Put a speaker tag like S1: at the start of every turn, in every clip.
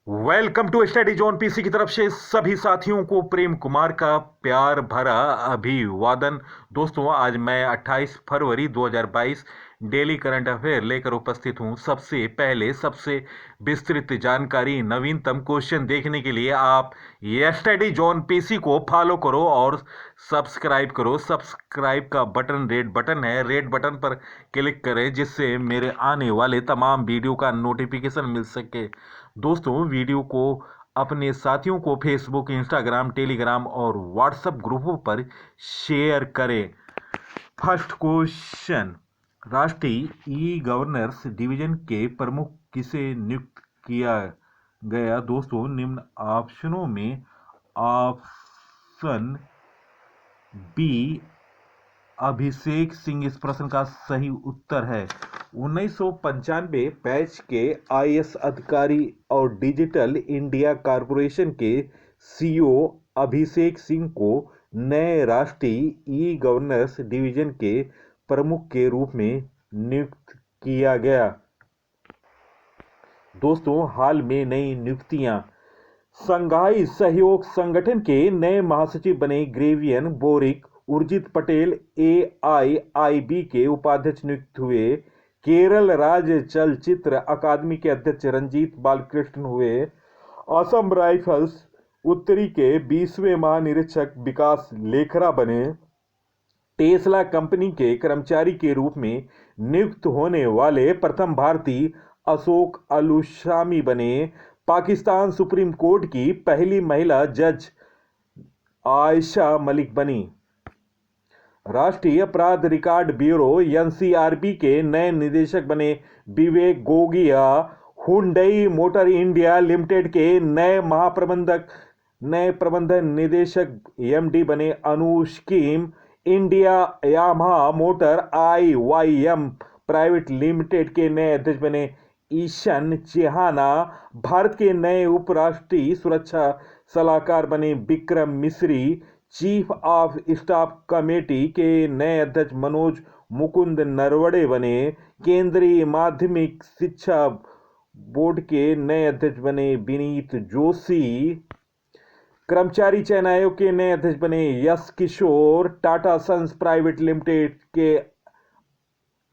S1: Welcome to study zone PC की तरफ से सभी साथियों को प्रेम कुमार का प्यार भरा अभिवादन। दोस्तों, आज मैं 28 फरवरी 2022 डेली करंट अफेयर लेकर उपस्थित हूं। सबसे पहले सबसे विस्तृत जानकारी, नवीनतम क्वेश्चन देखने के लिए आप स्टडी जोन पीसी को फॉलो करो और सब्सक्राइब करो। सब्सक्राइब का बटन रेड बटन है, रेड बटन पर क्लिक करें जिससे मेरे आने वाले तमाम वीडियो का नोटिफिकेशन मिल सके। दोस्तों, वीडियो को अपने साथियों को फेसबुक, इंस्टाग्राम, टेलीग्राम और व्हाट्सएप ग्रुपों पर शेयर करें। फर्स्ट क्वेश्चन, राष्ट्रीय ई गवर्नेंस डिवीजन के प्रमुख किसे नियुक्त किया गया? दोस्तों, निम्न ऑप्शनों में ऑप्शन बी अभिषेक सिंह इस प्रश्न का सही उत्तर है। 1995 बैच के आईएएस अधिकारी और डिजिटल इंडिया कॉरपोरेशन के सीईओ अभिषेक सिंह को नए राष्ट्रीय ई गवर्नेंस डिवीजन के प्रमुख के रूप में नियुक्त किया गया। दोस्तों, हाल में नई नियुक्तियां, संघाई सहयोग संगठन के नए महासचिव बने ग्रेवियन बोरिक। उर्जित पटेल एआईआईबी के उपाध्यक्ष नियुक्त हुए। केरल राज्य चलचित्र अकादमी के अध्यक्ष रंजीत बालकृष्ण हुए। असम राइफल्स उत्तरी के 20वें महानिरीक्षक विकास लेखरा बने। टेस्ला कंपनी के कर्मचारी के रूप में नियुक्त होने वाले प्रथम भारतीय अशोक अलुशामी बने। पाकिस्तान सुप्रीम कोर्ट की पहली महिला जज आयशा मलिक बनी। राष्ट्रीय अपराध रिकॉर्ड ब्यूरो एनसीआरबी के नए निदेशक बने Vivek Gogia. Hyundai motor India limited के नए प्रबंधन निदेशक एमडी बने Anuj Kim. India Yamaha motor IYM private limited के नए अध्यक्ष बने ईशन चिहाना। भारत के नए उपराष्ट्रीय सुरक्षा सलाहकार बने विक्रम मिश्री। चीफ ऑफ स्टाफ कमेटी के नए अध्यक्ष मनोज मुकुंद नरवड़े बने। केंद्रीय माध्यमिक शिक्षा बोर्ड के नए अध्यक्ष बने विनीत जोशी। कर्मचारी चयन आयोग के नए अध्यक्ष बने यश किशोर। टाटा सन्स प्राइवेट लिमिटेड के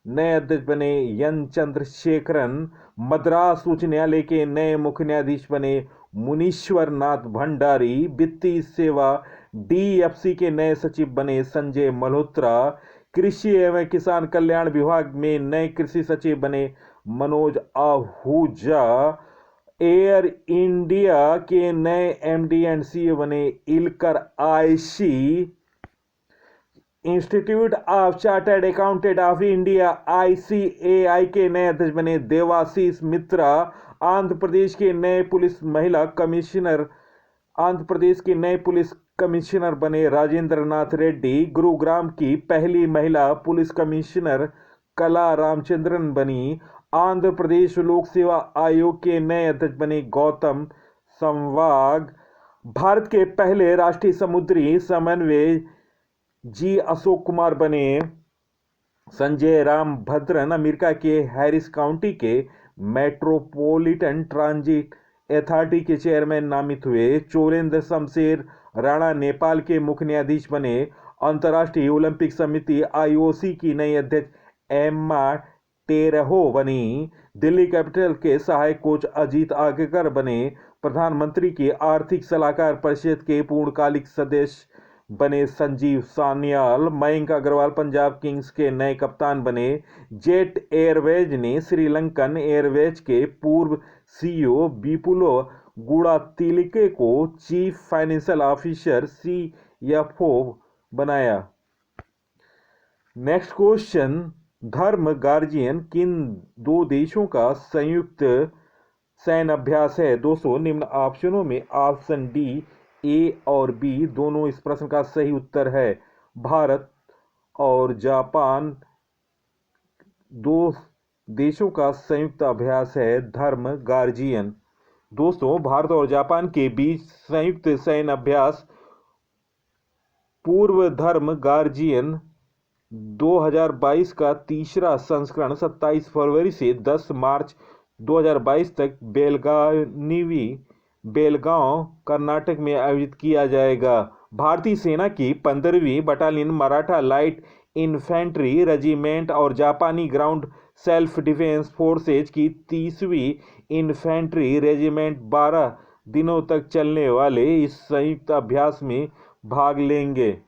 S1: नए अध्यक्ष बने एन चंद्रशेखरन। मद्रास उच्च न्यायालय के नए मुख्य न्यायाधीश बने मुनीश्वर नाथ भंडारी। वित्तीय सेवा डीएफसी के नए सचिव बने संजय मल्होत्रा। कृषि एवं किसान कल्याण विभाग में नए कृषि सचिव बने मनोज आहूजा। एयर इंडिया के नए एमडी एंड सीईओ बने Ilker Ayci. Institute of chartered accountant of India ICAI के नए अध्यक्ष बने देवाशीष मित्रा। आंध्र प्रदेश के नए पुलिस कमिश्नर बने राजेंद्र नाथ रेड्डी। गुरुग्राम की पहली महिला पुलिस कमिश्नर कला रामचंद्रन बनी। आंध्र प्रदेश लोक सेवा आयोग के नए अध्यक्ष बने गौतम संवाग। भारत के पहले राष्ट्रीय समुद्री समन्वय जी अशोक कुमार बने। संजय राम भद्रन अमेरिका के हैरिस काउंटी के मेट्रोपॉलिटन ट्रांजिट अथॉरिटी के चेयरमैन नामित हुए। चोलेंद्र शमशेर राणा नेपाल के मुख्य न्यायाधीश बने। अंतर्राष्ट्रीय ओलंपिक समिति आईओसी की नई अध्यक्ष एम्मा टेरहो बनी। दिल्ली कैपिटल के सहायक कोच अजीत आगरकर बने। प्रधानमंत्री की आर्थिक सलाहकार परिषद के पूर्णकालिक सदस्य बने संजीव सान्याल। मयंक अग्रवाल पंजाब किंग्स के नए कप्तान बने। जेट एयरवेज ने श्रीलंकन एयरवेज के पूर्व सीईओ विपुलो गुड़ातिलके को चीफ फाइनेंशियल ऑफिसर सीएफओ बनाया। नेक्स्ट क्वेश्चन, धर्म गार्जियन किन दो देशों का संयुक्त सैन्य अभ्यास है? दोस्तों, निम्न ऑप्शनों में ऑप्शन डी ए और बी दोनों इस प्रश्न का सही उत्तर है। भारत और जापान दो देशों का संयुक्त अभ्यास है धर्म गार्जियन। दोस्तों, भारत और जापान के बीच संयुक्त सैन्य अभ्यास पूर्व धर्म गार्जियन 2022 का तीसरा संस्करण 27 फरवरी से 10 मार्च 2022 तक बेलगांव कर्नाटक में आयोजित किया जाएगा। भारतीय सेना की 15वीं battalion Maratha light infantry regiment और जापानी ग्राउंड सेल्फ डिफेंस फोर्सेज की 30वीं इन्फेंट्री रेजिमेंट 12 दिनों तक चलने वाले इस संयुक्त अभ्यास में भाग लेंगे।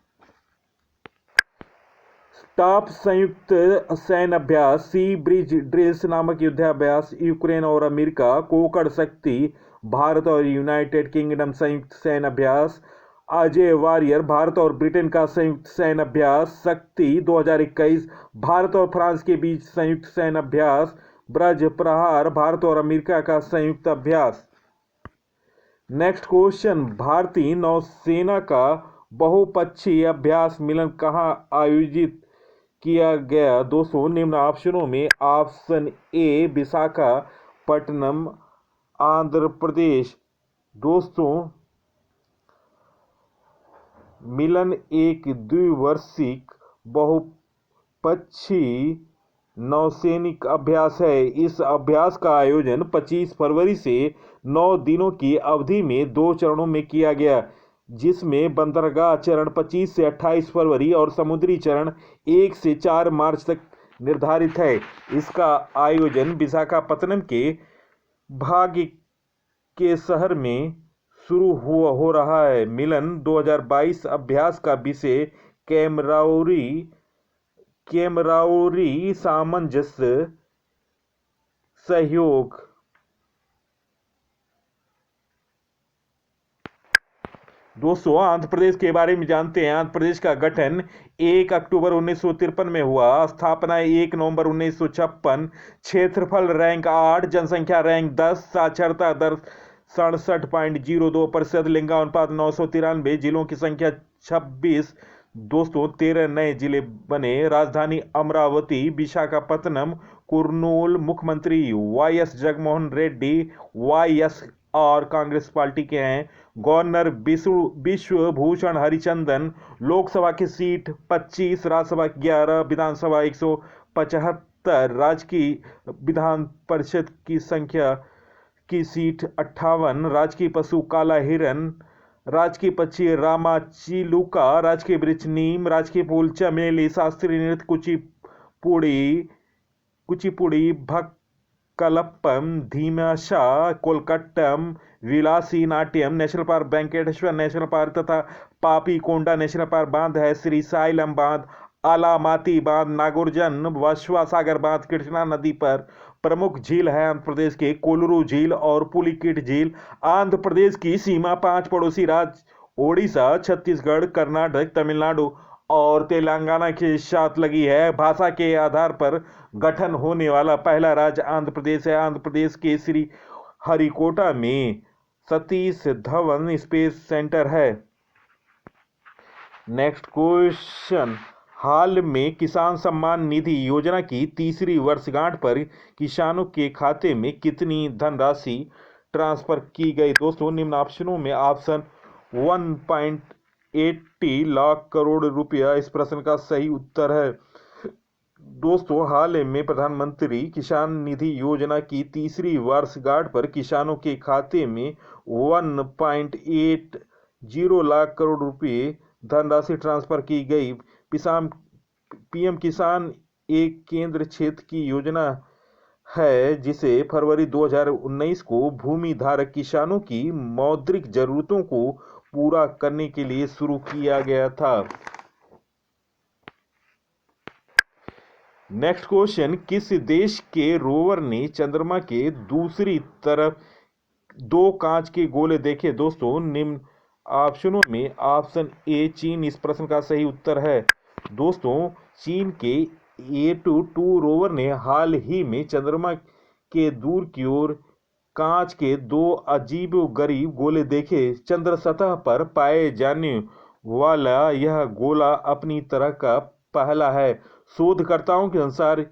S1: टॉप संयुक्त सैन्य अभ्यास सी ब्रिज ड्रिल्स नामक युद्धाभ्यास यूक्रेन और अमेरिका कोकड़ शक्ति भारत और यूनाइटेड किंगडम संयुक्त सैन्य अभ्यास अजय वॉरियर भारत और ब्रिटेन का संयुक्त सैन्य अभ्यास शक्ति 2021 भारत और फ्रांस के बीच संयुक्त सैन्य अभ्यास ब्रज प्रहार भारत और अमेरिका का संयुक्त अभ्यास। नेक्स्ट क्वेश्चन, भारतीय नौसेना का बहुपक्षीय अभ्यास मिलन कहाँ आयोजित किया गया? दोस्तों निम्न ऑप्शनों में ऑप्शन ए विशाखापट्टनम आंध्र प्रदेश। दोस्तों मिलन एक द्विवार्षिक बहुपक्षीय नौसैनिक अभ्यास है। इस अभ्यास का आयोजन 25 फरवरी से 9 दिनों की अवधि में 2 चरणों में किया गया, जिसमें बंदरगाह चरण 25 से 28 फरवरी और समुद्री चरण 1 से 4 मार्च तक निर्धारित है। इसका आयोजन विशाखापत्तनम के भाग्य के शहर में शुरू हो रहा है। मिलन 2022 अभ्यास का विषय कैमराउरी सामंजस्य सहयोग। दोस्तों आंध्र प्रदेश के बारे में जानते हैं। आंध्र प्रदेश का गठन 1 अक्टूबर 1953 में हुआ। स्थापना 1 नवंबर 1956। क्षेत्रफल रैंक 8, जनसंख्या रैंक 10, साक्षरता दर 67.02%, लिंगानुपात 993, जिलों की संख्या 26। दोस्तों 13 नए जिले बने। राजधानी अमरावती, विशाखापत्तनम, कुर्नूल। मुख्यमंत्री YS Jaganmohan Reddy YSR Congress party के हैं। गवर्नर विश्वभूषण हरिचंदन। लोकसभा की सीट 25, राज्यसभा 11, विधानसभा 175, राज्य की विधान परिषद की संख्या की सीट 58। राजकीय पशु काला हिरन, राजकीय पक्षी रामाचिलुका, राजकीय वृक्ष नीम, राजकीय फूल चमेली, शास्त्रीय नृत्य कुचिपुड़ी, भक्कलप्पम, Dhimsa, Kolattam, Vilasini Natyam. National park Venkateswara national park तथा पापीकोंडा नेशनल पार्क बांध है। श्रीसाइलम बांध, आलामाती बांध, नागार्जुन वशवा सागर बांध कृष्णा नदी पर प्रमुख झील है आंध्र प्रदेश के कोलरू झील और पुलिकिट झील। आंध्र प्रदेश की सीमा 5 पड़ोसी राज्य ओडिशा, छत्तीसगढ़, कर्नाटक, तमिलनाडु और तेलंगाना के साथ लगी है। भाषा के आधार पर गठन होने वाला पहला राज्य आंध्र प्रदेश है। आंध्र प्रदेश के श्री हरिकोटा में सतीश धवन स्पेस सेंटर है। नेक्स्ट क्वेश्चन, हाल में किसान सम्मान निधि योजना की तीसरी वर्षगांठ पर किसानों के खाते में कितनी धनराशि ट्रांसफर की गई? दोस्तों निम्न ऑप्शनों में ऑप्शन 1.80 लाख करोड़ रुपया इस प्रश्न का सही उत्तर है। दोस्तों हाल में प्रधानमंत्री किसान निधि योजना की तीसरी वर्षगांठ पर किसानों के खाते में 1.80 लाख करोड़ रुपए धनराशि ट्रांसफर की गई। पीएम किसान एक केंद्र क्षेत्र की योजना है, जिसे फरवरी 2019 को भूमि धारक किसानों की मौद्रिक जरूरतों को पूरा करने के लिए शुरू किया गया था। नेक्स्ट क्वेश्चन, किस देश के रोवर ने चंद्रमा के दूसरी तरफ 2 कांच के गोले देखे? दोस्तों निम्न ऑप्शनों में ऑप्शन ए चीन इस प्रश्न का सही उत्तर है। दोस्तों चीन के A22 रोवर ने हाल ही में चंद्रमा के दूर की ओर कांच के 2 अजीबोगरीब गोले देखे। चंद्र सतह पर पाए जाने वाला यह गोला अपनी तरह का पहला है। शोधकर्ताओं के अनुसार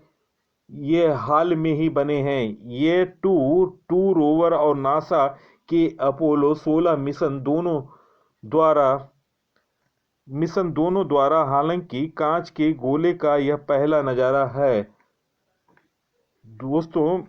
S1: ये हाल में ही बने हैं। ये टू रोवर और नासा के अपोलो 16 मिशन दोनों द्वारा हालांकि कांच के गोले का यह पहला नजारा है। दोस्तों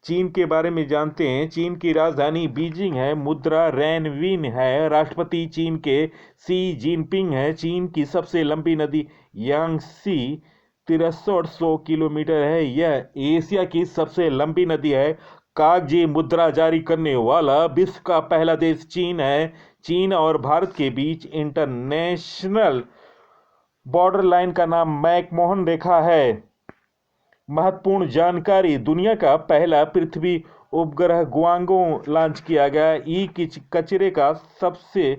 S1: चीन के बारे में जानते हैं। चीन की राजधानी बीजिंग है। मुद्रा रेनविन है। राष्ट्रपति चीन के शी जिनपिंग है। चीन की सबसे लंबी नदी यांगसी 6300 किलोमीटर है। यह एशिया की सबसे लंबी नदी है। कागजी मुद्रा जारी करने वाला विश्व का पहला देश चीन है। चीन और भारत के बीच इंटरनेशनल बॉर्डर लाइन का नाम मैकमोहन रेखा है। महत्वपूर्ण जानकारी, दुनिया का पहला पृथ्वी उपग्रह गुआंगो लॉन्च किया गया। ई कचरे का सबसे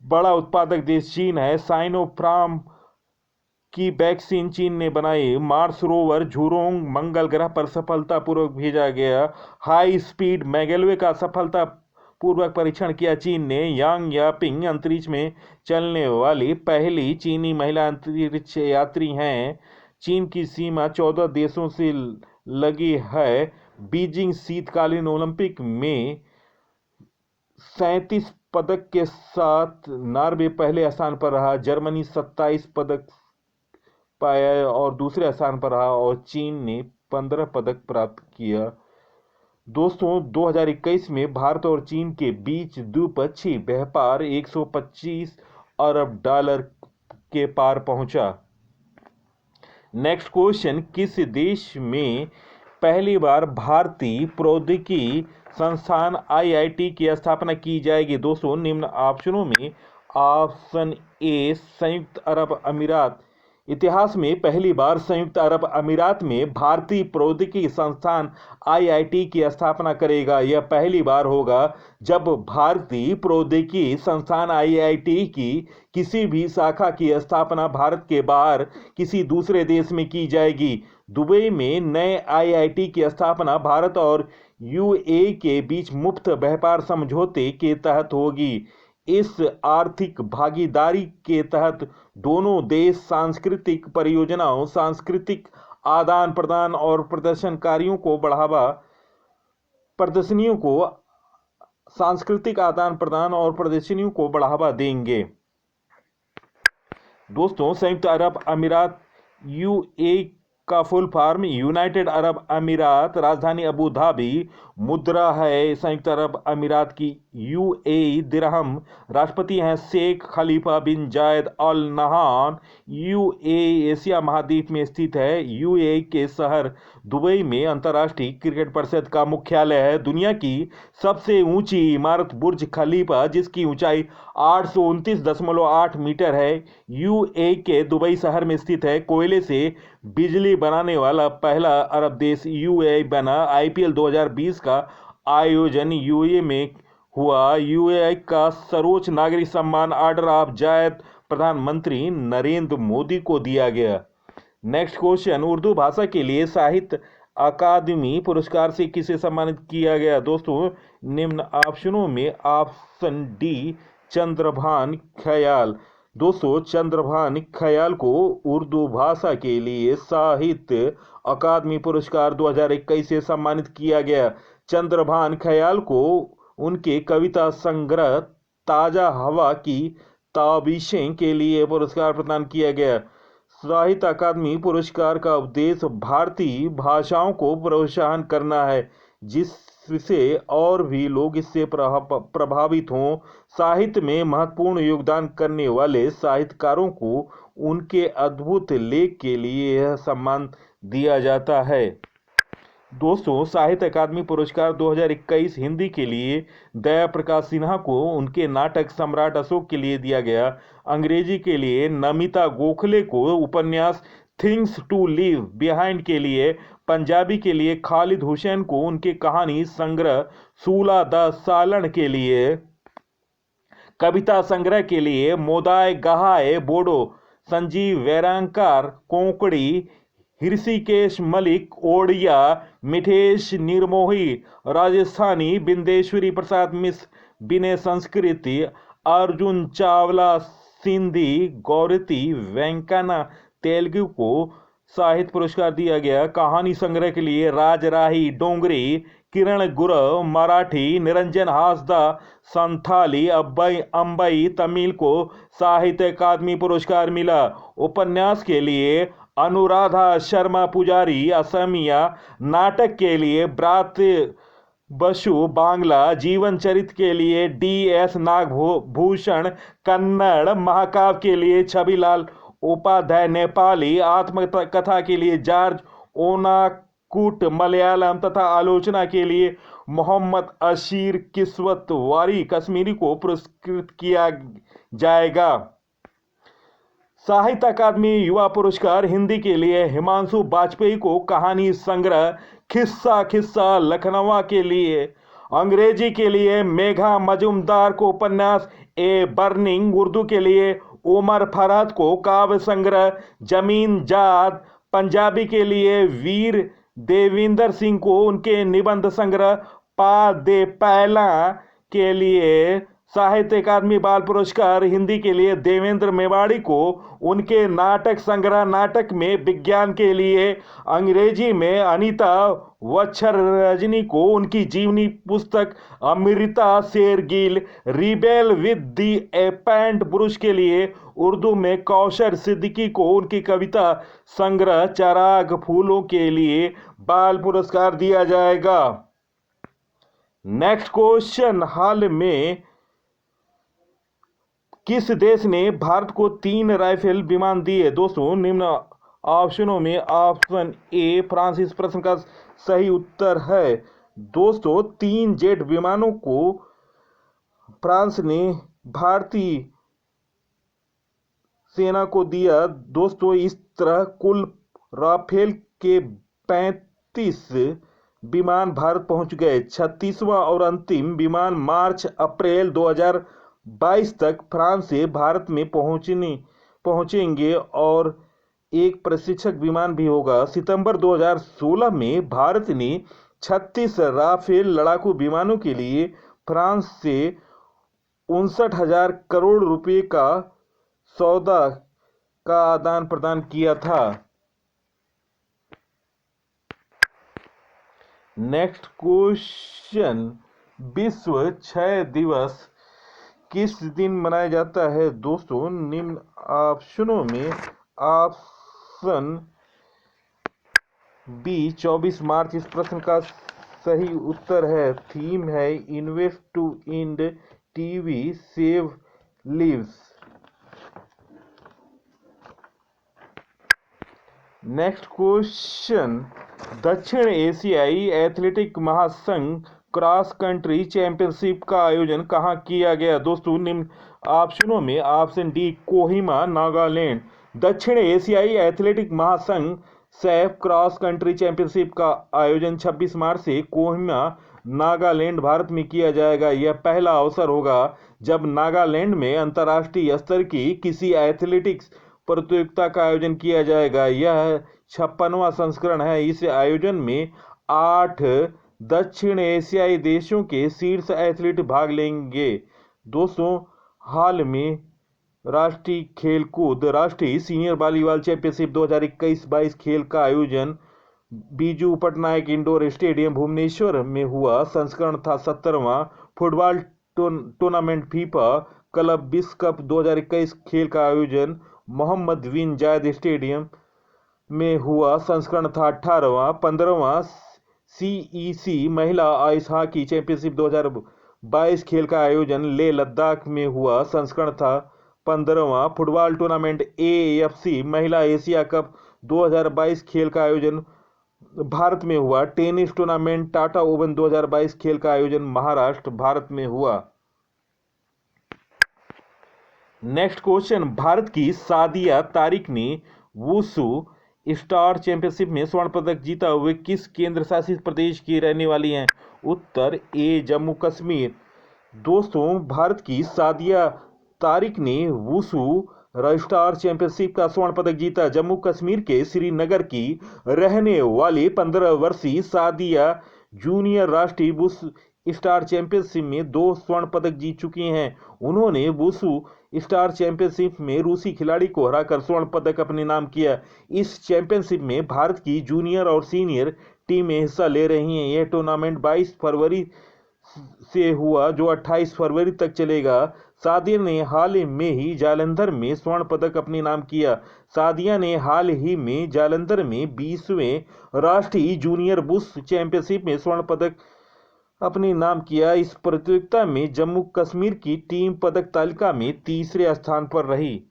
S1: बड़ा उत्पादक देश चीन है। साइनोफार्म की वैक्सीन चीन ने बनाई। मार्स रोवर झुरोंग मंगल ग्रह पर सफलतापूर्वक भेजा गया। हाई स्पीड मैगलवे का सफलतापूर्वक परीक्षण किया चीन ने। यांग यापिंग अंतरिक्ष में चलने वाली पहली चीनी महिला अंतरिक्ष यात्री हैं। चीन की सीमा 14 देशों से लगी है। बीजिंग शीतकालीन ओलंपिक में 37 पदक के साथ नॉर्वे पहले स्थान पर रहा। जर्मनी 27 पदक पाया और दूसरे स्थान पर रहा और चीन ने 15 पदक प्राप्त किया। दोस्तों, 2021 में भारत और चीन के बीच द्विपक्षीय व्यापार 125 अरब डॉलर के पार पहुंचा। नेक्स्ट क्वेश्चन, किस देश में पहली बार भारतीय प्रौद्योगिकी संस्थान आईआईटी की स्थापना की जाएगी? दोस्तों, निम्न ऑप्शनों में ऑप्शन ए संयुक्त अरब अमीरात। इतिहास में पहली बार संयुक्त अरब अमीरात में भारतीय प्रौद्योगिकी संस्थान आईआईटी की स्थापना करेगा। यह पहली बार होगा जब भारतीय प्रौद्योगिकी संस्थान आईआईटी की किसी भी शाखा की स्थापना भारत के बाहर किसी दूसरे देश में की जाएगी। दुबई में नए आईआईटी की स्थापना भारत और यूएई के बीच मुफ्त व्यापार समझौते के तहत होगी। इस आर्थिक भागीदारी के तहत दोनों देश सांस्कृतिक परियोजनाओं, सांस्कृतिक आदान प्रदान और प्रदर्शनियों को बढ़ावा देंगे। दोस्तों, संयुक्त अरब अमीरात यूएई का फुल फॉर्म यूनाइटेड अरब अमीरात, राजधानी अबू धाबी, मुद्रा है संयुक्त अरब अमीरात की यूएई दिरहम, राष्ट्रपति हैं शेख खलीफा बिन जायद अल नहान। यूएई एशिया महाद्वीप में स्थित है। यूएई के शहर दुबई में अंतर्राष्ट्रीय क्रिकेट परिषद का मुख्यालय है। दुनिया की सबसे ऊंची इमारत बुर्ज खलीफा, जिसकी ऊंचाई 829.8 मीटर है, यूएई के दुबई शहर में स्थित है। कोयले से बिजली बनाने वाला पहला अरब देश यूएई बना। आईपीएल 2020 का आयोजन यूएई में हुआ। यूएई का सर्वोच्च नागरिक सम्मान ऑर्डर ऑफ जायद प्रधानमंत्री नरेंद्र मोदी को दिया गया। नेक्स्ट क्वेश्चन, उर्दू भाषा के लिए साहित्य अकादमी पुरस्कार से किसे सम्मानित किया गया? दोस्तों, निम्न ऑप्शनों में ऑप्शन डी चंद्रभान ख्याल। दोस्तों, चंद्रभान ख्याल को उर्दू भाषा के लिए साहित्य अकादमी पुरस्कार 2021 से सम्मानित किया गया। चंद्रभान ख्याल को उनके कविता संग्रह ताजा हवा की ताबिशें के लिए पुरस्कार प्रदान किया गया। साहित्य अकादमी पुरस्कार का उद्देश्य भारतीय भाषाओं को प्रोत्साहन करना है, जिससे और भी लोग इससे प्रभावित हों। साहित्य में महत्वपूर्ण योगदान करने वाले साहित्यकारों को उनके अद्भुत लेख के लिए यह सम्मान दिया जाता है। दोस्तों, साहित्य अकादमी पुरस्कार 2021 हिंदी के लिए दया प्रकाश सिन्हा को उनके नाटक सम्राट अशोक के लिए दिया गया। अंग्रेजी के लिए नमिता गोखले को उपन्यास थिंग्स टू लीव बिहाइंड के लिए, पंजाबी के लिए खालिद हुसैन को उनके कहानी संग्रह सूला द सालन के लिए, कविता संग्रह के लिए मोदाय गहाय बोडो, संजीव वैरांकार कोंकणी, ऋषिकेश मलिक ओडिया, मिठेश निर्मोही राजस्थानी, बिंदेश्वरी प्रसाद मिश्र विनय संस्कृति, अर्जुन चावला सिंधी, गौरती वेंकना तेलुगु को साहित्य पुरस्कार दिया गया। कहानी संग्रह के लिए राजराही डोंगरी, किरण गुरव मराठी, निरंजन हासदा संथाली, अंबई तमिल को साहित्य अकादमी पुरस्कार मिला। उपन्यास के लिए अनुराधा शर्मा पुजारी असमिया नाटक के लिए, ब्रात बसु बांग्ला जीवन चरित्र के लिए, DS नागभूषण कन्नड़ महाकाव्य के लिए, छविलाल उपाध्याय नेपाली आत्मकथा के लिए, जॉर्ज ओनाकुट मलयालम तथा आलोचना के लिए, मोहम्मद अशीर किस्वतवारी कश्मीरी को पुरस्कृत किया जाएगा। साहित्य अकादमी युवा पुरस्कार हिंदी के लिए हिमांशु बाजपेयी को कहानी संग्रह खिस्सा खिस्सा लखनऊ के लिए, अंग्रेजी के लिए मेघा मजुमदार को उपन्यास ए बर्निंग, उर्दू के लिए उमर फरहत को काव्य संग्रह जमीन जात, पंजाबी के लिए वीर देविंदर सिंह को उनके निबंध संग्रह पा दे पहला के लिए, साहित्य अकादमी बाल पुरस्कार हिंदी के लिए देवेंद्र मेवाड़ी को उनके नाटक संग्रह नाटक में विज्ञान के लिए, अंग्रेजी में अनीता वच्छर रजनी को उनकी जीवनी पुस्तक Amrita Shergil rebel with the a paint पुरुष के लिए, उर्दू में कौशर सिद्दीकी को उनकी कविता संग्रह चराग फूलों के लिए बाल पुरस्कार दिया जाएगा। नेक्स्ट क्वेश्चन, हाल में किस देश ने भारत को 3 राफेल विमान दिए? दोस्तों निम्न ऑप्शनों में ऑप्शन ए फ्रांस इस प्रश्न का सही उत्तर है। दोस्तों 3 जेट विमानों को फ्रांस ने भारतीय सेना को दिया। दोस्तों इस तरह कुल राफेल के 35 विमान भारत पहुंच गए। 36वां और अंतिम विमान मार्च अप्रैल 2022 तक फ्रांस से भारत में पहुंचेंगे और एक प्रशिक्षक विमान भी होगा। सितंबर 2016 में भारत ने 36 राफेल लड़ाकू विमानों के लिए फ्रांस से 59,000 करोड़ रुपए का सौदा का आदान प्रदान किया था। नेक्स्ट क्वेश्चन, विश्व क्षय दिवस किस दिन मनाया जाता है? दोस्तों निम्न ऑप्शनों में ऑप्शन बी 24 मार्च इस प्रश्न का सही उत्तर है। थीम है invest to end TB save lives. Next question, दक्षिण एशियाई एथलेटिक महासंघ क्रॉस कंट्री चैंपियनशिप का आयोजन कहाँ किया गया? दोस्तों निम्न ऑप्शनों में ऑप्शन डी कोहिमा नागालैंड। दक्षिण एशियाई एथलेटिक महासंघ सैफ क्रॉस कंट्री चैंपियनशिप का आयोजन 26 मार्च से कोहिमा नागालैंड भारत में किया जाएगा। यह पहला अवसर होगा जब नागालैंड में अंतर्राष्ट्रीय स्तर की किसी एथलेटिक्स प्रतियोगिता का आयोजन किया जाएगा। यह 56वां संस्करण है। इस आयोजन में 8 दक्षिण एशियाई देशों के शीर्ष एथलीट भाग लेंगे। दोस्तों हाल में राष्ट्रीय सीनियर वॉलीबॉल चैंपियनशिप 2021-22 खेल का आयोजन बीजू पटनायक इंडोर स्टेडियम भुवनेश्वर में हुआ। संस्करण था 17वां। फुटबॉल टूर्नामेंट फीफा क्लब विश्व कप 2021 खेल का आयोजन मोहम्मद बिन जायद स्टेडियम में हुआ। संस्करण था 18वां। 15वां CEC महिला आइस हॉकी चैंपियनशिप 2022 खेल का आयोजन लेह लद्दाख में हुआ। संस्करण था 15वां। फुटबॉल टूर्नामेंट AFC महिला एशिया कप 2022 खेल का आयोजन भारत में हुआ। टेनिस टूर्नामेंट टाटा ओपन 2022 खेल का आयोजन महाराष्ट्र भारत में हुआ। नेक्स्ट क्वेश्चन, भारत की सादिया तारिक ने वुशु स्टार चैंपियनशिप में स्वर्ण पदक जीता हुए किस केंद्र शासित प्रदेश की रहने वाली हैं? उत्तर ए जम्मू कश्मीर। दोस्तों भारत की सादिया तारिक ने वुशु स्टार चैंपियनशिप का स्वर्ण पदक जीता। जम्मू कश्मीर के श्रीनगर की रहने वाली 15 वर्षीय सादिया जूनियर राष्ट्रीय वुशु स्टार चैंपियनशिप में 2 स्वर्ण पदक जीत चुकी हैं। उन्होंने वुशु स्टार चैंपियनशिप में रूसी खिलाड़ी को हराकर स्वर्ण पदक अपने नाम किया। इस चैंपियनशिप में भारत की जूनियर और सीनियर टीमें हिस्सा ले रही हैं। यह टूर्नामेंट 22 फरवरी से हुआ जो 28 फरवरी तक चलेगा। सादिया ने हाल में ही जालंधर में स्वर्ण पदक अपने नाम किया। सादिया ने हाल ही में जालंधर में 20वें राष्ट्रीय जूनियर बुश चैंपियनशिप में स्वर्ण पदक अपने नाम किया। इस प्रतियोगिता में जम्मू कश्मीर की टीम पदक तालिका में तीसरे स्थान पर रही।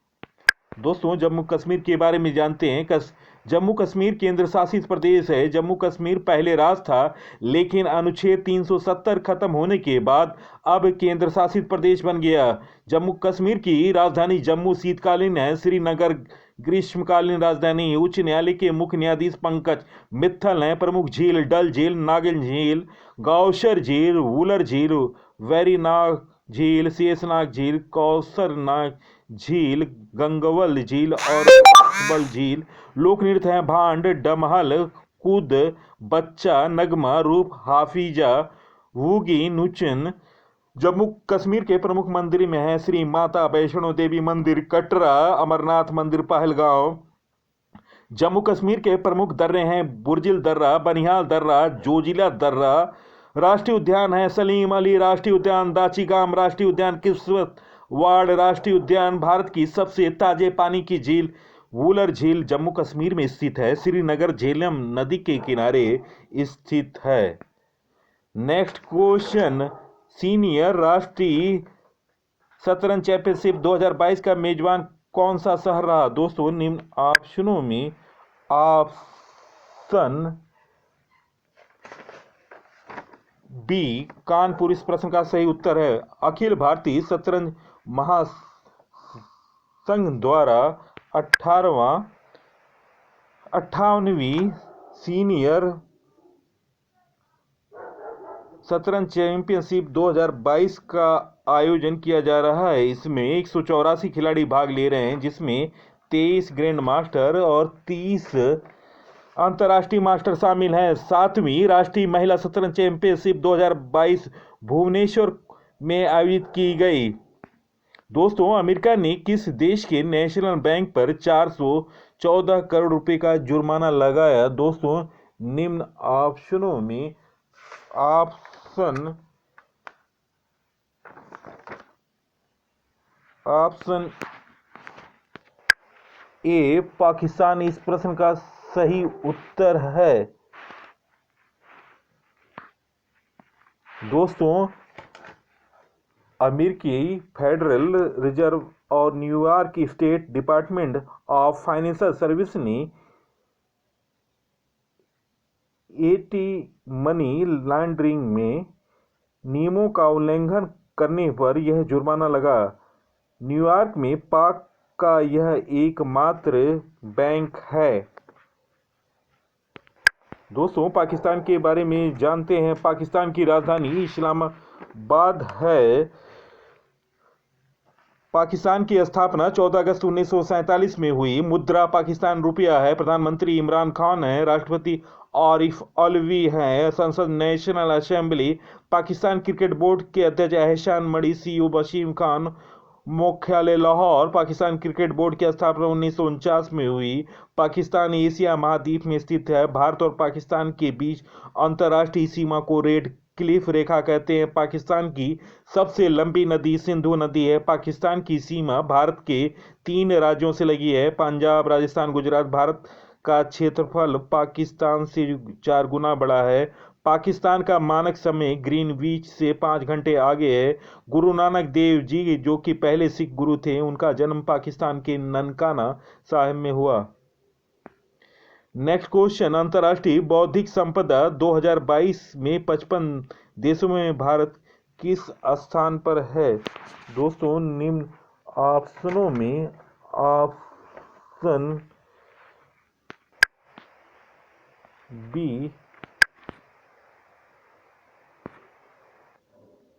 S1: दोस्तों, जम्मू कश्मीर के बारे में जानते हैं। जम्मू कश्मीर केंद्र शासित प्रदेश है। जम्मू कश्मीर पहले राज्य था, लेकिन अनुच्छेद 370 खत्म होने के बाद अब केंद्र शासित प्रदेश बन गया। जम्मू कश्मीर की राजधानी जम्मू शीतकालीन है। श्रीनगर ग्रीष्मकालीन राजधानी। उच्च न्यायालय के मुख्य न्यायाधीश पंकज मित्तल हैं। प्रमुख झील डल झील, नागिन झील, गौशर झील, वुलर झील, वेरीनाग झील, शेषनाग झील, कौसरनाग झील, गंगवल झील और बल झील। लोक नृत्य हैं भांड, डमहल, कूद, बच्चा, नगमा, रूप, हाफिजा, वूगी, नुचन। जम्मू कश्मीर के प्रमुख मंदिर में है श्री माता वैष्णो देवी मंदिर, कटरा, अमरनाथ मंदिर, पहलगांव। जम्मू कश्मीर के प्रमुख दर्रे हैं बुर्जिल दर्रा, बनिहाल दर्रा, जोजिला दर्रा। राष्ट्रीय उद्यान है सलीम अली राष्ट्रीय उद्यान, दाचीगाम राष्ट्रीय उद्यान, किस्वत वाड़ राष्ट्रीय उद्यान। भारत की सबसे ताजे पानी की झील वुलर झील जम्मू कश्मीर में स्थित है। श्रीनगर झेलम नदी के किनारे स्थित है। नेक्स्ट क्वेश्चन, सीनियर राष्ट्रीय शतरंज चैंपियनशिप 2022 का मेजबान कौन सा शहर रहा? दोस्तों, निम्न ऑप्शनों में ऑप्शन बी कानपुर इस प्रश्न का सही उत्तर है। अखिल भारतीय शतरंज महासंघ द्वारा 58वीं सीनियर शतरंज चैंपियनशिप 2022 का आयोजन किया जा रहा है। इसमें 184 खिलाड़ी भाग ले रहे हैं, जिसमें 23 ग्रैंड मास्टर और 30 अंतर्राष्ट्रीय मास्टर शामिल हैं। 7वीं राष्ट्रीय महिला शतरंज चैंपियनशिप 2022 भुवनेश्वर में आयोजित की गई। दोस्तों, अमेरिका ने किस देश के नेशनल बैंक पर 414 करोड़ रुपए का जुर्माना लगाया? दोस्तों, निम्न ऑप्शनों में ऑप्शन ए पाकिस्तान इस प्रश्न का सही उत्तर है। दोस्तों, अमेरिकी फेडरल रिजर्व और New York state department of financial service ने एटी मनी लॉन्ड्रिंग में नियमों का उल्लंघन करने पर यह जुर्माना लगा। न्यूयॉर्क में पाक का यह एकमात्र बैंक है। दोस्तों, पाकिस्तान के बारे में जानते हैं। पाकिस्तान की राजधानी इस्लामाबाद है। पाकिस्तान की स्थापना 14 अगस्त 1947 में हुई। मुद्रा पाकिस्तान रुपया है। प्रधानमंत्री इमरान खान है। राष्ट्रपति आरिफ अलवी हैं। संसद national assembly. Pakistan cricket board के अध्यक्ष एहसान मणि, सीईओ वसीम खान। मुख्यालय लाहौर। पाकिस्तान क्रिकेट बोर्ड की स्थापना 1949 में हुई। पाकिस्तान एशिया महाद्वीप में स्थित है। भारत और पाकिस्तान के बीच अंतर्राष्ट्रीय सीमा को रेड क्लिफ रेखा कहते हैं। पाकिस्तान की सबसे लंबी नदी सिंधु नदी है। पाकिस्तान की सीमा भारत के 3 राज्यों से लगी है, पंजाब, राजस्थान, गुजरात। भारत का क्षेत्रफल पाकिस्तान से 4 गुना बड़ा है। पाकिस्तान का मानक समय ग्रीनविच से 5 घंटे आगे है। गुरु नानक देव जी, जो कि पहले सिख गुरु थे, उनका जन्म पाकिस्तान के ननकाना साहिब में हुआ। नेक्स्ट क्वेश्चन, अंतर्राष्ट्रीय बौद्धिक संपदा 2022 में 55 देशों में भारत किस स्थान पर है? दोस्तों, निम्न ऑप्शनों में ऑप्शन बी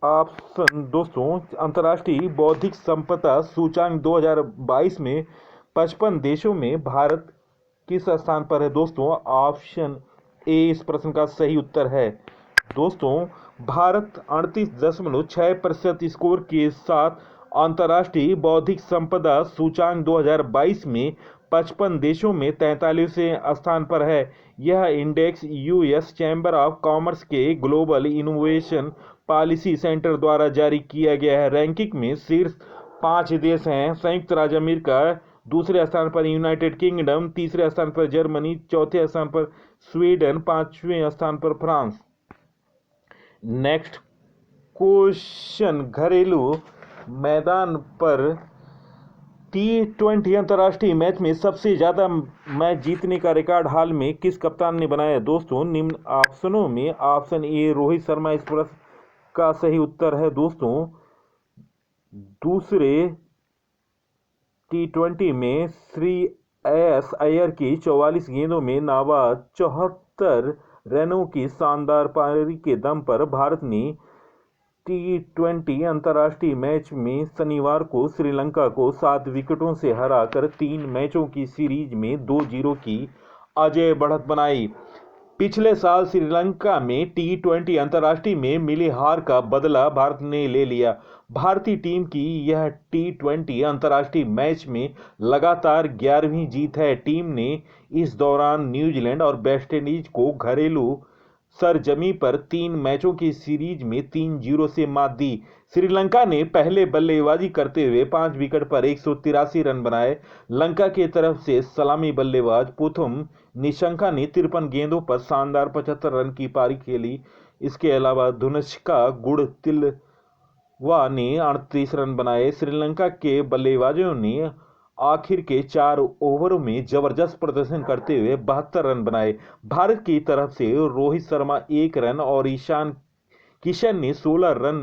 S1: दोस्तों, अंतर्राष्ट्रीय बौद्धिक संपदा सूचांक 2022 में 55 देशों में भारत किस स्थान पर है? दोस्तों, ऑप्शन ए इस प्रश्न का सही उत्तर है। दोस्तों, भारत 38.6% स्कोर के साथ अंतर्राष्ट्रीय बौद्धिक संपदा सूचांक 2022 में 55 देशों में 43वें स्थान पर है। यह index US chamber of commerce के ग्लोबल इनोवेशन पॉलिसी सेंटर द्वारा जारी किया गया है। रैंकिंग में शीर्ष 5 देश हैं: संयुक्त राज्य अमेरिका, दूसरे स्थान पर यूनाइटेड किंगडम, तीसरे स्थान पर जर्मनी, चौथे स्थान पर स्वीडन, पांचवें स्थान पर फ्रांस। नेक्स्ट क्वेश्चन, घरेलू मैदान पर T20 अंतर्राष्ट्रीय मैच में सबसे ज्यादा मैच जीतने का रिकॉर्ड हाल में किस कप्तान ने बनाया? दोस्तों निम्न ऑप्शनों में ऑप्शन ए रोहित शर्मा इस प्रश्न का सही उत्तर है। दोस्तों दूसरे T20 में श्रेयस अय्यर की 44 गेंदों में नाबाद 74 रनों की शानदार पारी के दम पर भारत ने T20 अंतर्राष्ट्रीय मैच में शनिवार को श्रीलंका को 7 विकेटों से हराकर 3 मैचों की सीरीज में 2-0 की अजेय बढ़त बनाई। पिछले साल श्रीलंका में T20 अंतर्राष्ट्रीय में मिली हार का बदला भारत ने ले लिया। भारतीय टीम की यह T20 अंतर्राष्ट्रीय मैच में लगातार 11वीं जीत है। टीम ने इस दौरान न्यूजीलैंड और वेस्टइंडीज को घरेलू सरजमी पर 3 मैचों की सीरीज में 3-0 से मात दी। श्रीलंका ने पहले बल्लेबाजी करते हुए 5 विकेट पर 183 रन बनाए। लंका की तरफ से सलामी बल्लेबाज पुथुम निशंका ने 53 गेंदों पर शानदार 75 रन की पारी खेली। इसके अलावा धनुष्का गुणतिलवा ने 38 रन बनाए। श्रीलंका के बल्लेबाजों ने आखिर के 4 ओवरों में जबरदस्त प्रदर्शन करते हुए 72 रन बनाए। भारत की तरफ से रोहित शर्मा 1 रन और ईशान किशन ने 16 रन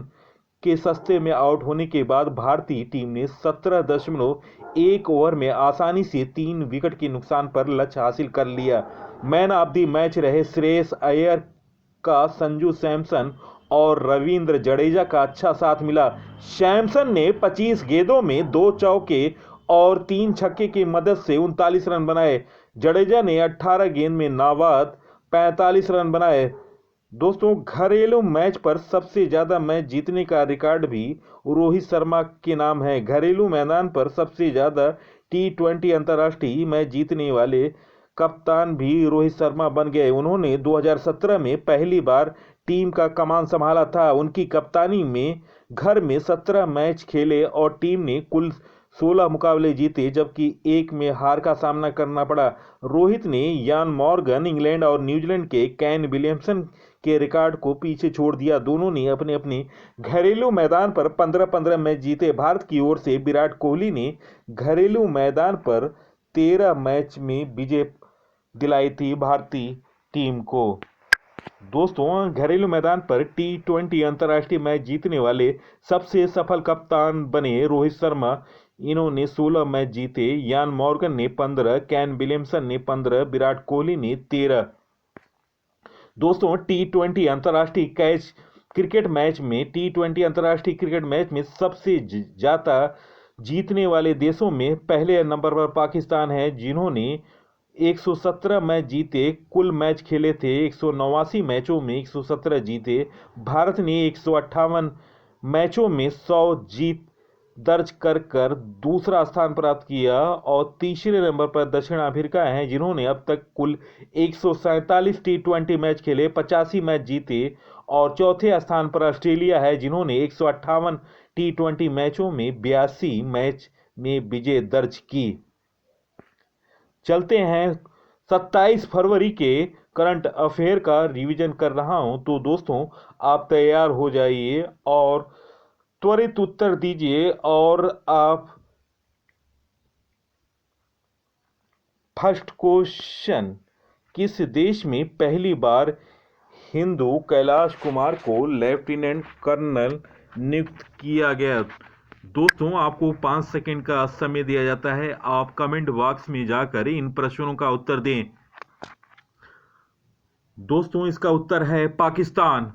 S1: के सस्ते में आउट होने के बाद भारतीय टीम ने 17.1 ओवर में आसानी से 3 विकेट के नुकसान पर लक्ष्य हासिल कर लिया। मैन ऑफ द मैच रहे श्रेयस अय्यर का संजू सैमसन और रविंद्र जडेजा का अच्छा साथ मिला। सैमसन ने 25 गेंदों में 2 चौके और 3 छक्के की मदद से 39 रन बनाए। जडेजा ने 18 गेंद में नाबाद 45 रन बनाए। दोस्तों घरेलू मैच पर सबसे ज्यादा मैच जीतने का रिकॉर्ड भी रोहित शर्मा के नाम है। घरेलू मैदान पर सबसे ज्यादा T20 अंतर्राष्ट्रीय मैच जीतने वाले कप्तान भी रोहित शर्मा बन गए। उन्होंने 2017 में पहली बार टीम का कमान संभाला था। उनकी कप्तानी में घर में 17 मैच खेले और टीम ने कुल 16 मुकाबले जीते, जबकि एक में हार का सामना करना पड़ा। रोहित ने यान मॉर्गन इंग्लैंड और न्यूजीलैंड के केन विलियमसन के रिकॉर्ड को पीछे छोड़ दिया। दोनों ने अपने अपने घरेलू मैदान पर 15-15 मैच जीते। भारत की ओर से विराट कोहली ने घरेलू मैदान पर 13 मैच में विजय दिलाई थी भारतीय टीम को। दोस्तों घरेलू मैदान पर T20 अंतर्राष्ट्रीय मैच जीतने वाले सबसे सफल कप्तान बने रोहित शर्मा। इन्होंने 16 मैच जीते। यान मॉर्गन ने 15, केन विलियमसन ने 15, विराट कोहली ने 13। दोस्तों T20 अंतर्राष्ट्रीय क्रिकेट मैच में T20 अंतर्राष्ट्रीय क्रिकेट मैच में सबसे ज्यादा जीतने वाले देशों में पहले नंबर पर पाकिस्तान है, जिन्होंने 117 मैच जीते। कुल मैच खेले थे 189 मैचों में 117 जीते। भारत ने 158 मैचों में 100 जीत दर्ज कर दूसरा स्थान प्राप्त किया और तीसरे नंबर पर दक्षिण अफ्रीका है, जिन्होंने अब तक कुल 147 T20 मैच खेले, 85 मैच जीते। और चौथे स्थान पर ऑस्ट्रेलिया है, जिन्होंने 158 T20 मैचों में 82 मैच में विजय दर्ज की। चलते हैं 27 फरवरी के करंट अफेयर का रिवीजन कर रहा हूं, तो दोस्तों आप तैयार हो जाइए और त्वरित उत्तर दीजिए। और आप फर्स्ट क्वेश्चन, किस देश में पहली बार हिंदू कैलाश कुमार को लेफ्टिनेंट कर्नल नियुक्त किया गया? दोस्तों आपको 5 सेकंड का समय दिया जाता है। आप कमेंट बॉक्स में जाकर इन प्रश्नों का उत्तर दें। दोस्तों इसका उत्तर है पाकिस्तान।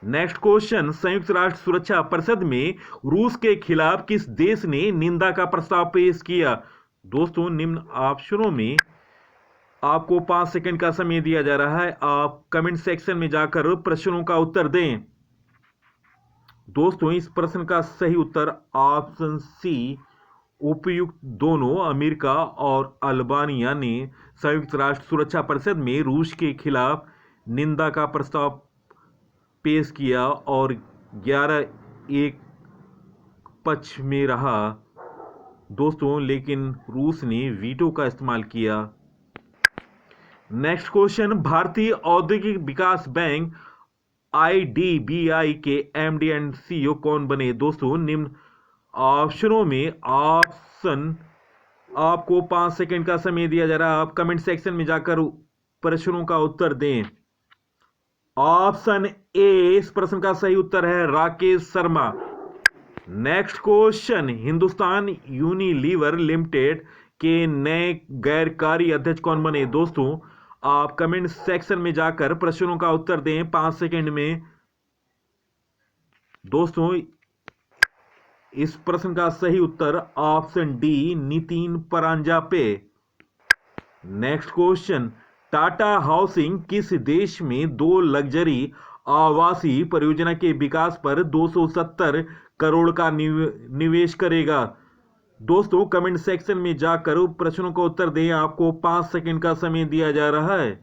S1: नेक्स्ट क्वेश्चन, संयुक्त राष्ट्र सुरक्षा परिषद में रूस के खिलाफ किस देश ने निंदा का प्रस्ताव पेश किया? दोस्तों निम्न ऑप्शनों में आपको 5 सेकंड का समय दिया जा रहा है। आप कमेंट सेक्शन में जाकर प्रश्नों का उत्तर दें। दोस्तों इस प्रश्न का सही उत्तर ऑप्शन सी, उपयुक्त दोनों अमेरिका और अल्बानिया ने संयुक्त राष्ट्र सुरक्षा परिषद में रूस के खिलाफ निंदा का प्रस्ताव पेश किया और 11-1 पक्ष में रहा दोस्तों, लेकिन रूस ने वीटो का इस्तेमाल किया। नेक्स्ट क्वेश्चन, भारतीय औद्योगिक विकास बैंक IDBI के MD एंड CEO कौन बने? दोस्तों निम्न ऑप्शनों में ऑप्शन आपको 5 सेकंड का समय दिया जा रहा है। आप कमेंट सेक्शन में जाकर प्रश्नों का उत्तर दें। ऑप्शन ए इस प्रश्न का सही उत्तर है Rakesh Sharma. Next question, Hindustan Unilever limited के नए गैरकारी अध्यक्ष कौन बने? दोस्तों आप कमेंट सेक्शन में जाकर प्रश्नों का उत्तर दें 5 सेकंड में। दोस्तों इस प्रश्न का सही उत्तर option D Nitin Paranjape. Next question, Tata housing किस देश में 2 लग्जरी आवासीय परियोजना के विकास पर 270 करोड़ का निवेश करेगा? दोस्तों कमेंट सेक्शन में जाकर प्रश्नों का उत्तर दें। आपको 5 सेकंड का समय दिया जा रहा है।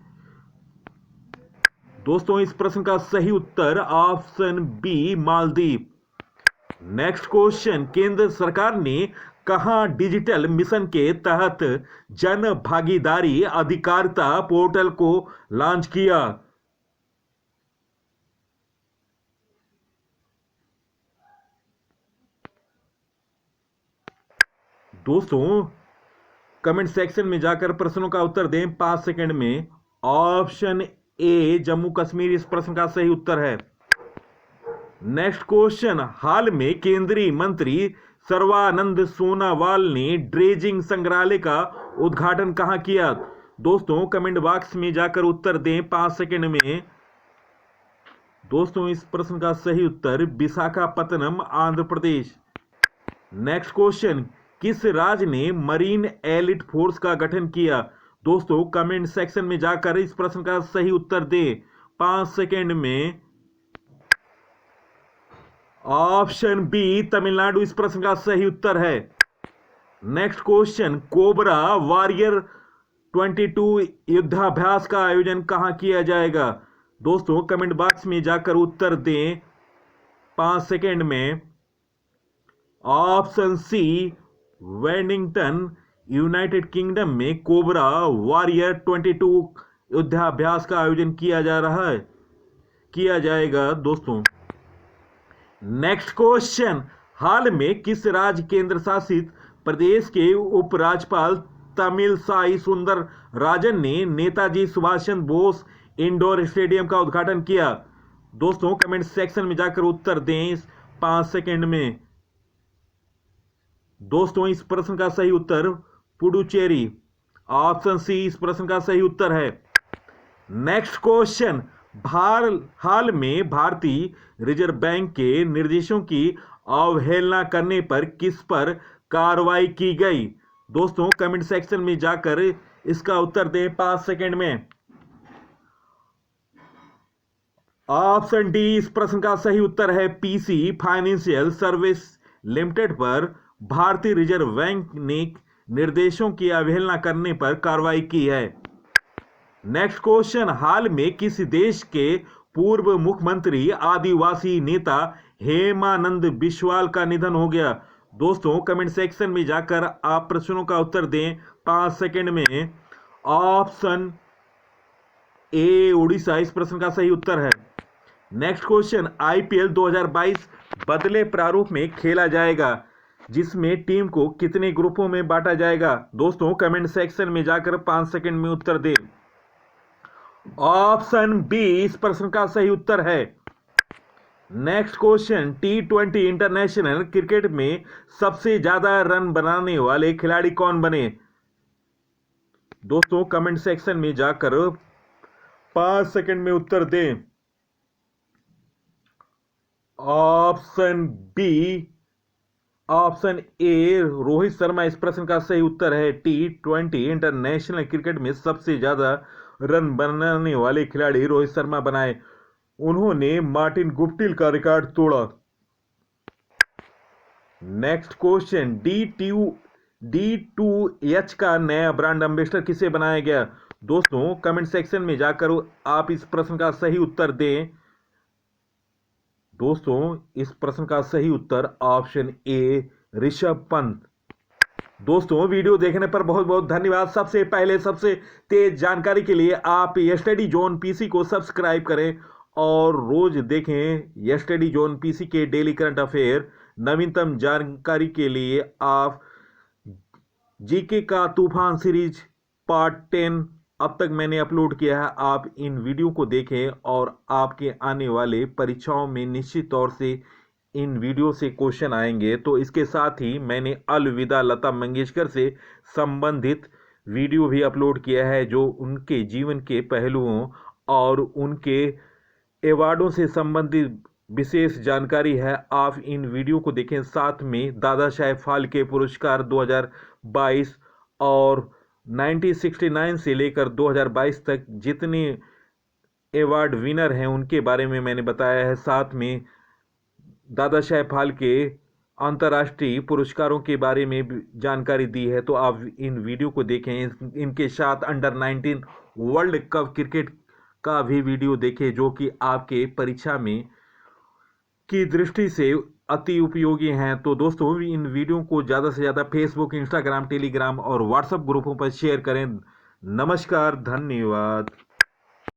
S1: दोस्तों इस प्रश्न का सही उत्तर option B Maldives. Next question, केंद्र सरकार ने कहां डिजिटल मिशन के तहत जन भागीदारी अधिकारिता पोर्टल को लॉन्च किया? दोस्तों कमेंट सेक्शन में जाकर प्रश्नों का उत्तर दें 5 सेकंड में। ऑप्शन ए जम्मू कश्मीर इस प्रश्न का सही उत्तर है। नेक्स्ट क्वेश्चन, हाल में केंद्रीय मंत्री सर्बानंद सोनोवाल ने ड्रेजिंग संग्रहालय का उद्घाटन कहां किया? दोस्तों कमेंट बॉक्स में जाकर उत्तर दें 5 सेकंड में। दोस्तों इस प्रश्न का सही उत्तर विशाखापत्तनम आंध्र प्रदेश। नेक्स्ट क्वेश्चन, किस राज्य ने मरीन एलिट फोर्स का गठन किया? दोस्तों कमेंट सेक्शन में जाकर इस प्रश्न का सही उत्तर दें 5 सेकंड में। ऑप्शन बी तमिलनाडु इस प्रश्न का सही उत्तर है। नेक्स्ट क्वेश्चन, कोबरा वॉरियर 22 युद्धाभ्यास का आयोजन कहां किया जाएगा? दोस्तों कमेंट बॉक्स में जाकर उत्तर दें 5 सेकंड में। Option C Wellington United Kingdom में कोबरा वॉरियर 22 युद्धाभ्यास का आयोजन किया जाएगा दोस्तों। नेक्स्ट क्वेश्चन, हाल में किस राज्य केंद्र शासित प्रदेश के उपराज्यपाल तमिलसाई सुंदर राजन ने नेताजी सुभाष चंद्र बोस इंडोर स्टेडियम का उद्घाटन किया? दोस्तों कमेंट सेक्शन में जाकर उत्तर दें 5 सेकंड में। दोस्तों इस प्रश्न का सही उत्तर पुडुचेरी। ऑप्शन सी इस प्रश्न का सही उत्तर है। नेक्स्ट क्वेश्चन, हाल में भारतीय रिजर्व बैंक के निर्देशों की अवहेलना करने पर किस पर कार्रवाई की गई? दोस्तों कमेंट सेक्शन में जाकर इसका उत्तर दें 5 सेकंड में। ऑप्शन डी इस प्रश्न का सही उत्तर है पीसी फाइनेंशियल सर्विस लिमिटेड पर भारतीय रिजर्व बैंक ने निर्देशों की अवहेलना करने पर कार्रवाई की है। नेक्स्ट क्वेश्चन, हाल में किस देश के पूर्व मुख्यमंत्री आदिवासी नेता हेमानंद बिस्वाल का निधन हो गया? दोस्तों कमेंट सेक्शन में जाकर आप प्रश्नों का उत्तर दें 5 सेकंड में। ऑप्शन ए उड़ीसा इस प्रश्न का सही उत्तर है। नेक्स्ट क्वेश्चन, IPL 2022 बदले प्रारूप में खेला जाएगा, जिसमें टीम को कितने ग्रुपों में बांटा जाएगा? दोस्तों कमेंट सेक्शन में जाकर 5 सेकंड में उत्तर दें। ऑप्शन बी इस प्रश्न का सही उत्तर है। Next question, T20 international cricket में सबसे ज्यादा रन बनाने वाले खिलाड़ी कौन बने? दोस्तों कमेंट सेक्शन में जाकर 5 सेकंड में उत्तर दें। Option B option A Rohit Sharma इस प्रश्न का सही उत्तर है। T20 इंटरनेशनल क्रिकेट में सबसे ज्यादा रन बनाने वाले खिलाड़ी रोहित शर्मा बनाए। उन्होंने मार्टिन गुप्टिल का रिकॉर्ड तोड़ा। नेक्स्ट क्वेश्चन, D2H का नया ब्रांड एम्बेसडर किसे बनाया गया? दोस्तों कमेंट सेक्शन में जाकर आप इस प्रश्न का सही उत्तर दें। दोस्तों इस प्रश्न का सही उत्तर ऑप्शन ए ऋषभ पंत। दोस्तों वीडियो देखने पर बहुत बहुत धन्यवाद। सबसे पहले सबसे तेज जानकारी के लिए आप स्टडी जोन पीसी को सब्सक्राइब करें और रोज देखें स्टडी जोन पीसी के डेली करंट अफेयर। नवीनतम जानकारी के लिए आप जीके का तूफान सीरीज पार्ट 10 अब तक मैंने अपलोड किया है, आप इन वीडियो को देखें और आपके आने वाले परीक्षाओं में निश्चित तौर से इन वीडियो से क्वेश्चन आएंगे। तो इसके साथ ही मैंने अलविदा लता मंगेशकर से संबंधित वीडियो भी अपलोड किया है, जो उनके जीवन के पहलुओं और उनके अवार्डों से संबंधित विशेष जानकारी है। आप इन वीडियो को देखें। साथ में दादा साहेब फाल्के पुरस्कार 2022 और 1969 से लेकर 2022 तक जितने अवार्ड विनर हैं उनके बारे में मैंने बताया है। साथ में दादा साहेब फाल्के अंतर्राष्ट्रीय पुरस्कारों के बारे में भी जानकारी दी है। तो आप इन वीडियो को देखें। इनके साथ अंडर 19 वर्ल्ड कप क्रिकेट का भी वीडियो देखें, जो कि आपके परीक्षा में की दृष्टि से अति उपयोगी हैं। तो दोस्तों इन वीडियो को ज़्यादा से ज़्यादा फेसबुक, इंस्टाग्राम, टेलीग्राम और व्हाट्सएप ग्रुपों पर शेयर करें। नमस्कार, धन्यवाद।